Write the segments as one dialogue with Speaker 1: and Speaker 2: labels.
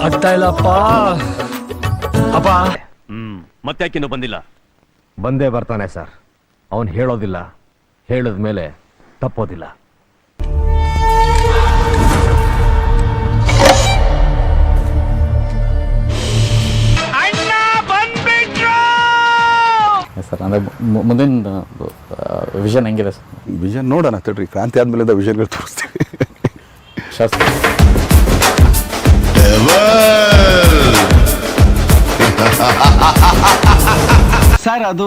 Speaker 1: ಆಗ್ತಾ ಇಲ್ಲಪ್ಪ ಅಪ್ಪ.
Speaker 2: ಮತ್ತ್ಯಾಕಿನ್ನೂ ಬಂದಿಲ್ಲ?
Speaker 1: ಬಂದೇ ಬರ್ತಾನೆ ಸರ್. ಅವನು ಹೇಳೋದಿಲ್ಲ, ಹೇಳಿದ ಮೇಲೆ ತಪ್ಪೋದಿಲ್ಲ.
Speaker 3: ಸರ್ ಅಂದರೆ ಮುಂದಿನ ವಿಷನ್ ಹೆಂಗಿದೆ ಸರ್?
Speaker 4: ವಿಷನ್ ನೋಡೋಣ ತಡ್ರಿ, ಕ್ರಾಂತಿ ಆದಮೇಲೆ ವಿಷನ್ಗಳು ತೋರಿಸ್ತೀವಿ.
Speaker 3: ಶಾಸ್ತ್ರ
Speaker 5: ಸರ್ ಅದು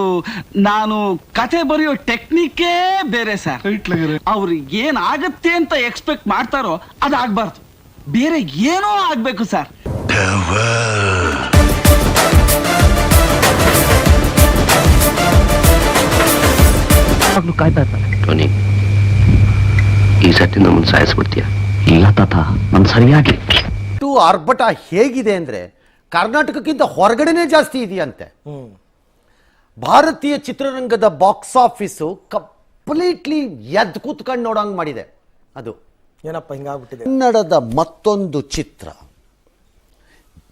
Speaker 5: ನಾನು ಕತೆ ಬರೆಯೋ ಟೆಕ್ನಿಕೇ ಬೇರೆ ಸರ್. ಅವ್ರು ಏನಾಗತ್ತೆ ಅಂತ ಎಕ್ಸ್ಪೆಕ್ಟ್ ಮಾಡ್ತಾರೋ ಅದಾಗಬಾರ್ದು, ಬೇರೆ ಏನೋ ಆಗ್ಬೇಕು ಸರ್.
Speaker 3: ಕಾಯ್ತಾ ಇರ್ತಾರೆ.
Speaker 6: ಟೋನಿ, ಈ ಸತಿ ನಮ್ಮನ್ನು ಸಾಯಿಸ್ಬಿಡ್ತೀಯ?
Speaker 3: ಇಲ್ಲ ತಾತ, ನಾನು ಸರಿಯಾಗಿ
Speaker 7: ಆರ್ಭಟ ಹೇಗಿದೆ ಅಂದ್ರೆ ಕರ್ನಾಟಕಕ್ಕಿಂತ ಹೊರಗಡೆನೇ ಜಾಸ್ತಿ ಇದೆಯಂತೆ. ಭಾರತೀಯ ಚಿತ್ರರಂಗದ ಬಾಕ್ಸ್ ಆಫೀಸು ಕಂಪ್ಲೀಟ್ಲಿ ಎದ್ದು ಕೂತ್ಕೊಂಡು ನೋಡಂಗ್ ಮಾಡಿದೆ. ಅದು
Speaker 8: ಏನಪ್ಪ ಹಿಂಗಾಗ್ಬಿಟ್ಟಿದೆ.
Speaker 7: ಕನ್ನಡದ ಮತ್ತೊಂದು ಚಿತ್ರ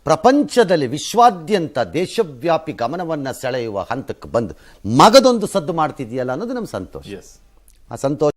Speaker 7: ಪ್ರಪಂಚದಲ್ಲಿ ವಿಶ್ವಾದ್ಯಂತ ದೇಶವ್ಯಾಪಿ ಗಮನವನ್ನು ಸೆಳೆಯುವ ಹಂತಕ್ಕೆ ಬಂದು ಮಗದೊಂದು ಸದ್ದು ಮಾಡ್ತಿದೆಯಲ್ಲ ಅನ್ನೋದು ನಮ್ಮ ಸಂತೋಷ. ಆ ಸಂತೋಷ